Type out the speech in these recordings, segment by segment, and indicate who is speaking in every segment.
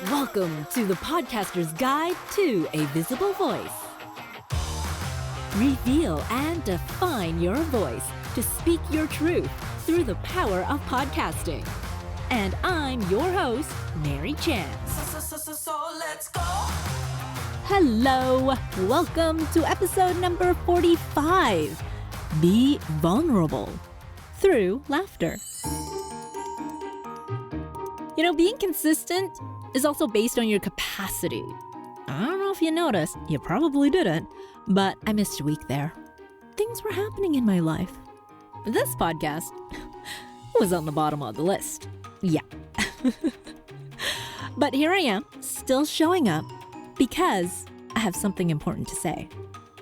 Speaker 1: Welcome to the Podcaster's Guide to a Visible Voice. Reveal and define your voice to speak your truth through the power of podcasting. And I'm your host, Mary Chan.
Speaker 2: So let's go.
Speaker 1: Hello, welcome to episode number 45. Be vulnerable through laughter. You know, being consistent is also based on your capacity. I don't know if you noticed, you probably didn't, but I missed a week there. Things were happening in my life. This podcast was on the bottom of the list. Yeah. But here I am, still showing up because I have something important to say.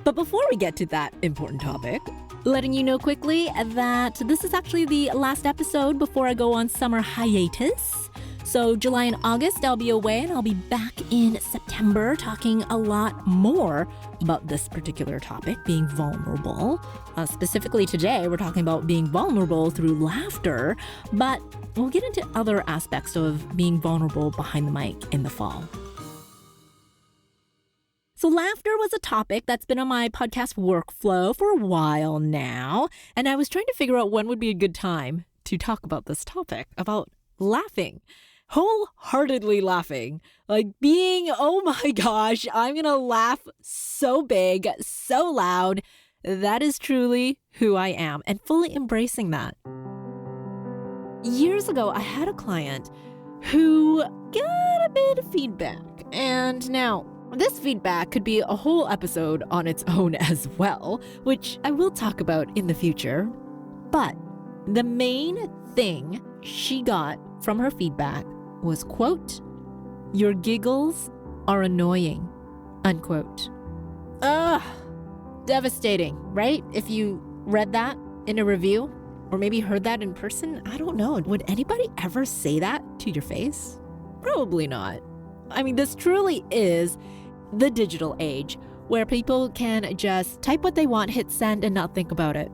Speaker 1: But before we get to that important topic, letting you know quickly that this is actually the last episode before I go on summer hiatus. So July and August, I'll be away and I'll be back in September talking a lot more about this particular topic, being vulnerable. Specifically today, we're talking about being vulnerable through laughter, but we'll get into other aspects of being vulnerable behind the mic in the fall. So laughter was a topic that's been on my podcast workflow for a while now, and I was trying to figure out when would be a good time to talk about this topic, about laughing. Wholeheartedly laughing, like being, oh my gosh, I'm gonna laugh so big, so loud. That is truly who I am, and fully embracing that. Years ago, I had a client who got a bit of feedback, and now this feedback could be a whole episode on its own as well, which I will talk about in the future. But the main thing she got from her feedback was, quote, "Your giggles are annoying," unquote. Ugh, devastating, right? If you read that in a review or maybe heard that in person, I don't know. Would anybody ever say that to your face? Probably not. I mean, this truly is the digital age where people can just type what they want, hit send, and not think about it.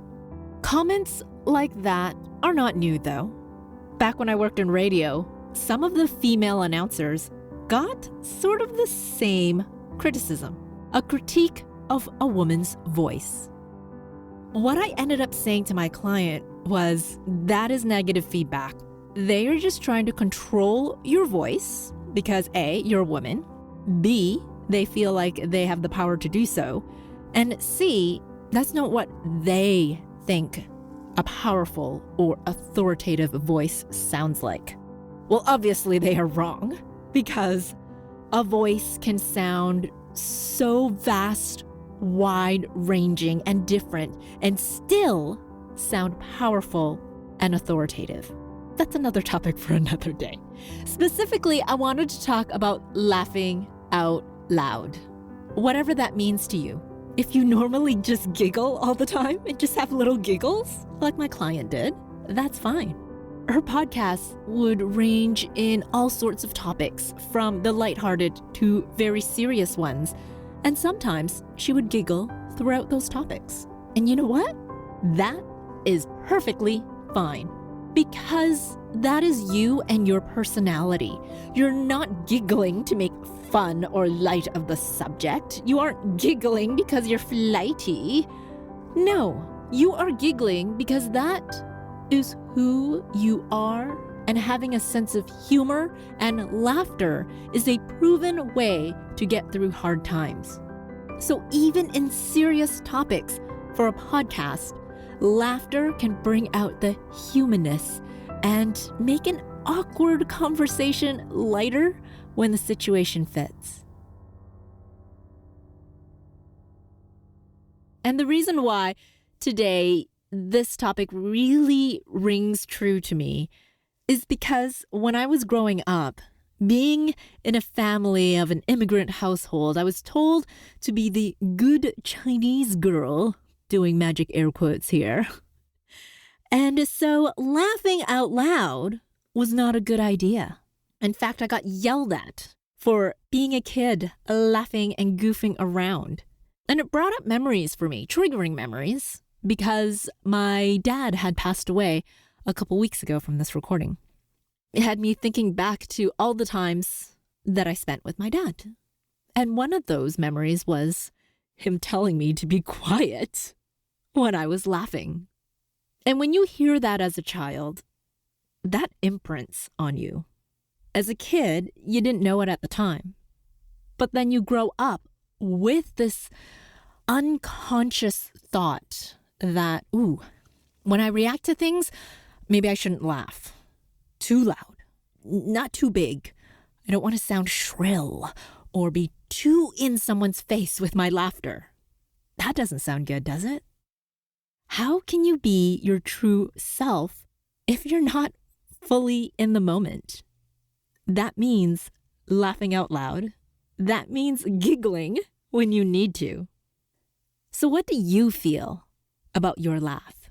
Speaker 1: Comments like that are not new, though. Back when I worked in radio, some of the female announcers got sort of the same criticism, a critique of a woman's voice. What I ended up saying to my client was, that is negative feedback. They are just trying to control your voice because A, you're a woman, B, they feel like they have the power to do so, and C, that's not what they think a powerful or authoritative voice sounds like. Well, obviously they are wrong, because a voice can sound so vast, wide-ranging, and different, and still sound powerful and authoritative. That's another topic for another day. Specifically, I wanted to talk about laughing out loud, whatever that means to you. If you normally just giggle all the time and just have little giggles, like my client did, that's fine. Her podcasts would range in all sorts of topics, from the lighthearted to very serious ones. And sometimes she would giggle throughout those topics. And you know what? That is perfectly fine, because that is you and your personality. You're not giggling to make fun or light of the subject. You aren't giggling because you're flighty. No, you are giggling because that is who you are, and having a sense of humor and laughter is a proven way to get through hard times. So even in serious topics for a podcast, laughter can bring out the humanness and make an awkward conversation lighter when the situation fits. And the reason why today this topic really rings true to me is because when I was growing up, being in a family of an immigrant household, I was told to be the good Chinese girl, doing magic air quotes here. And so laughing out loud was not a good idea. In fact, I got yelled at for being a kid, laughing and goofing around. And it brought up memories for me, triggering memories, because my dad had passed away a couple weeks ago from this recording. It had me thinking back to all the times that I spent with my dad. And one of those memories was him telling me to be quiet when I was laughing. And when you hear that as a child, that imprints on you. As a kid, you didn't know it at the time. But then you grow up with this unconscious thought that, when I react to things, maybe I shouldn't laugh. Too loud, not too big. I don't want to sound shrill or be too in someone's face with my laughter. That doesn't sound good, does it? How can you be your true self if you're not fully in the moment? That means laughing out loud. That means giggling when you need to. So what do you feel about your laugh?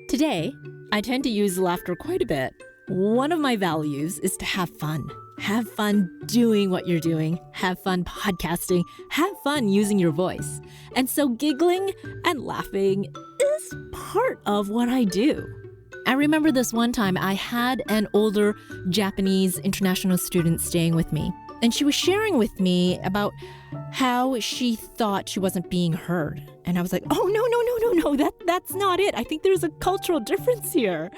Speaker 1: Today, I tend to use laughter quite a bit. One of my values is to have fun. Have fun doing what you're doing. Have fun podcasting. Have fun using your voice. And so giggling and laughing is part of what I do. I remember this one time I had an older Japanese international student staying with me, and she was sharing with me about how she thought she wasn't being heard. And I was like, oh, no, that's not it. I think there's a cultural difference here.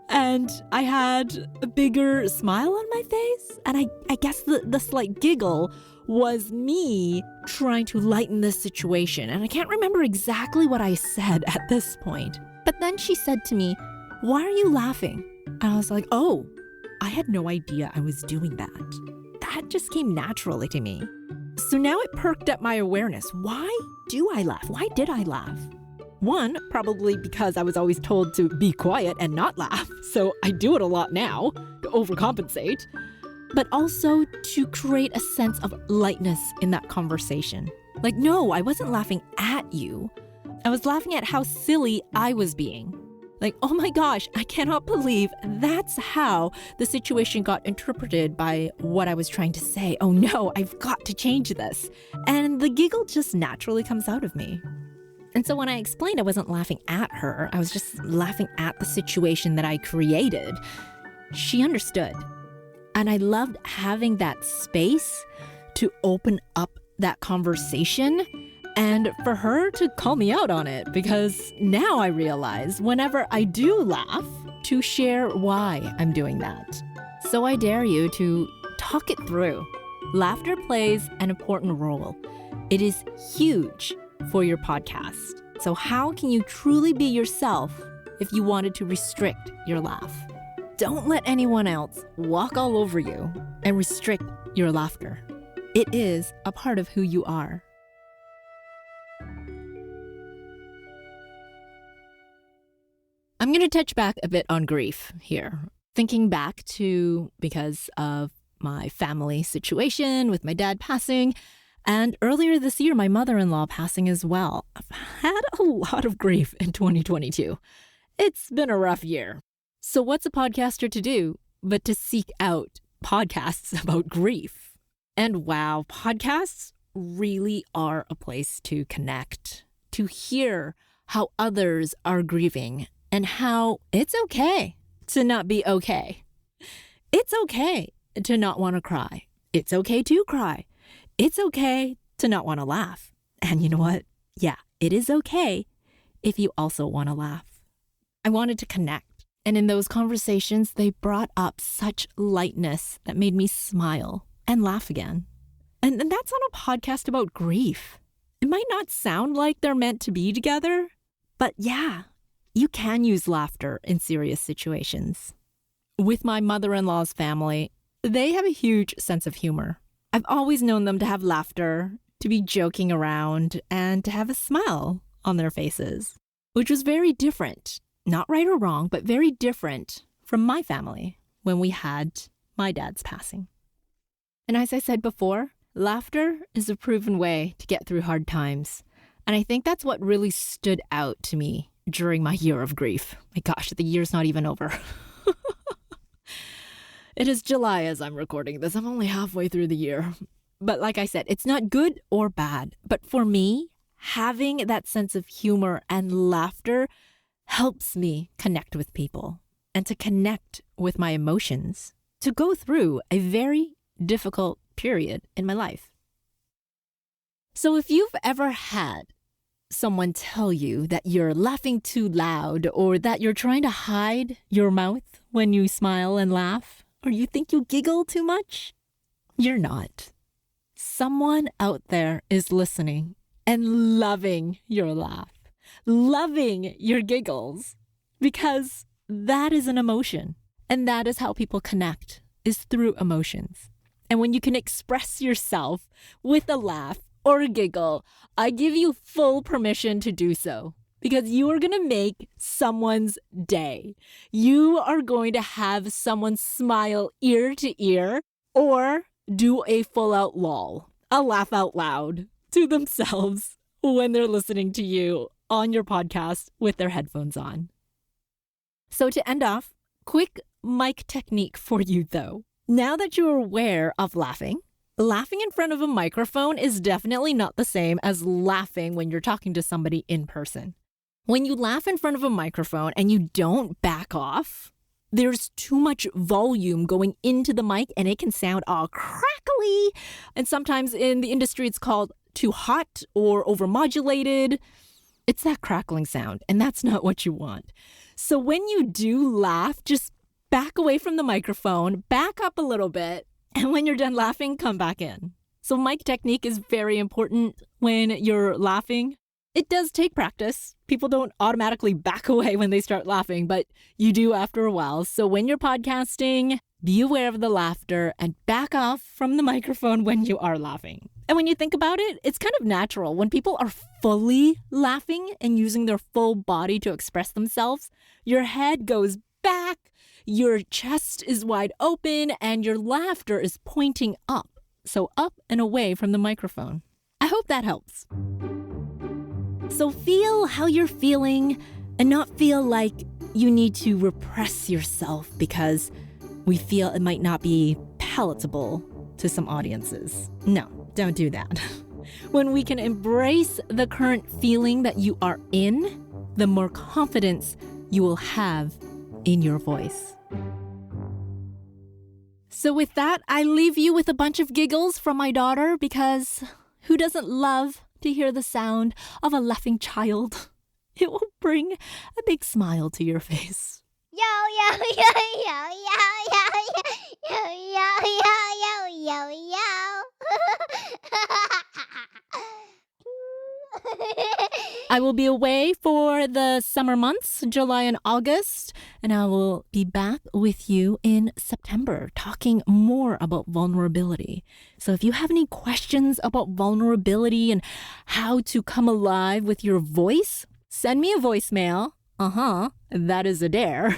Speaker 1: And I had a bigger smile on my face. And I guess the slight giggle was me trying to lighten this situation. And I can't remember exactly what I said at this point. But then she said to me, why are you laughing? And I was like, oh, I had no idea I was doing that. That just came naturally to me. So now it perked up my awareness. Why do I laugh? Why did I laugh? One, probably because I was always told to be quiet and not laugh. So I do it a lot now to overcompensate. But also to create a sense of lightness in that conversation. Like, no, I wasn't laughing at you. I was laughing at how silly I was being. Like, oh my gosh, I cannot believe that's how the situation got interpreted by what I was trying to say. Oh no, I've got to change this. And the giggle just naturally comes out of me. And so when I explained I wasn't laughing at her, I was just laughing at the situation that I created, she understood. And I loved having that space to open up that conversation and for her to call me out on it, because now I realize whenever I do laugh, to share why I'm doing that. So I dare you to talk it through. Laughter plays an important role. It is huge for your podcast. So how can you truly be yourself if you wanted to restrict your laugh? Don't let anyone else walk all over you and restrict your laughter. It is a part of who you are. I'm going to touch back a bit on grief here. Thinking back to because of my family situation with my dad passing, and earlier this year, my mother-in-law passing as well. I've had a lot of grief in 2022. It's been a rough year. So what's a podcaster to do but to seek out podcasts about grief? And wow, podcasts really are a place to connect, to hear how others are grieving and how it's okay to not be okay. It's okay to not want to cry. It's okay to cry. It's okay to not want to laugh. And you know what? Yeah, it is okay if you also want to laugh. I wanted to connect. And in those conversations, they brought up such lightness that made me smile and laugh again. And that's on a podcast about grief. It might not sound like they're meant to be together, but yeah, you can use laughter in serious situations. With my mother-in-law's family, they have a huge sense of humor. I've always known them to have laughter, to be joking around, and to have a smile on their faces, which was very different. Not right or wrong, but very different from my family when we had my dad's passing. And as I said before, laughter is a proven way to get through hard times. And I think that's what really stood out to me during my year of grief. My gosh, the year's not even over. It is July as I'm recording this. I'm only halfway through the year. But like I said, it's not good or bad. But for me, having that sense of humor and laughter helps me connect with people and to connect with my emotions, to go through a very difficult period in my life. So if you've ever had someone tell you that you're laughing too loud, or that you're trying to hide your mouth when you smile and laugh, or you think you giggle too much, you're not. Someone out there is listening and loving your laugh, loving your giggles, because that is an emotion. And that is how people connect, is through emotions. And when you can express yourself with a laugh or a giggle, I give you full permission to do so, because you are going to make someone's day. You are going to have someone smile ear to ear, or do a full-out lol, a laugh out loud to themselves when they're listening to you on your podcast with their headphones on. So to end off, quick mic technique for you though. Now that you're aware of laughing in front of a microphone is definitely not the same as laughing when you're talking to somebody in person. When you laugh in front of a microphone and you don't back off, there's too much volume going into the mic and it can sound all crackly. And sometimes in the industry, it's called too hot or overmodulated. It's that crackling sound, and that's not what you want. So when you do laugh, just back away from the microphone, back up a little bit, and when you're done laughing, come back in. So mic technique is very important when you're laughing. It does take practice. People don't automatically back away when they start laughing, but you do after a while. So when you're podcasting, be aware of the laughter and back off from the microphone when you are laughing. And when you think about it, it's kind of natural. When people are fully laughing and using their full body to express themselves, your head goes back, your chest is wide open, and your laughter is pointing up. So up and away from the microphone. I hope that helps. So feel how you're feeling and not feel like you need to repress yourself because we feel it might not be palatable to some audiences. No, don't do that. When we can embrace the current feeling that you are in, the more confidence you will have in your voice. So with that, I leave you with a bunch of giggles from my daughter, because who doesn't love to hear the sound of a laughing child? It will bring a big smile to your face.
Speaker 3: Yo, yo, yo, yo, yo, yo, yo, yo, yo, yo, yo,
Speaker 1: I will be away for the summer months, July and August, and I will be back with you in September talking more about vulnerability. So if you have any questions about vulnerability and how to come alive with your voice, send me a voicemail. That is a dare.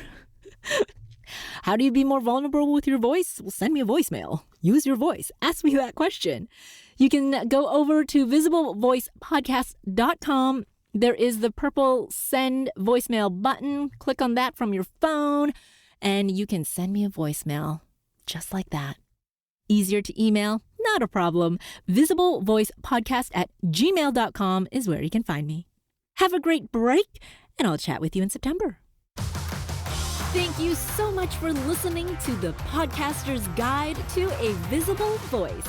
Speaker 1: How do you be more vulnerable with your voice? Well, send me a voicemail. Use your voice. Ask me that question. You can go over to visiblevoicepodcast.com. There is the purple send voicemail button. Click on that from your phone, and you can send me a voicemail just like that. Easier to email? Not a problem. visiblevoicepodcast@gmail.com is where you can find me. Have a great break, and I'll chat with you in September. Thank you so much for listening to the Podcaster's Guide to a Visible Voice.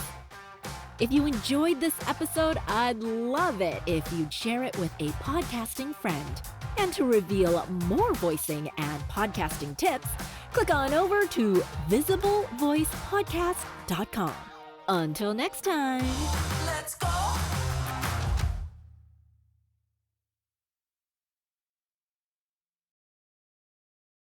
Speaker 1: If you enjoyed this episode, I'd love it if you'd share it with a podcasting friend. And to reveal more voicing and podcasting tips, click on over to visiblevoicepodcast.com. Until next time.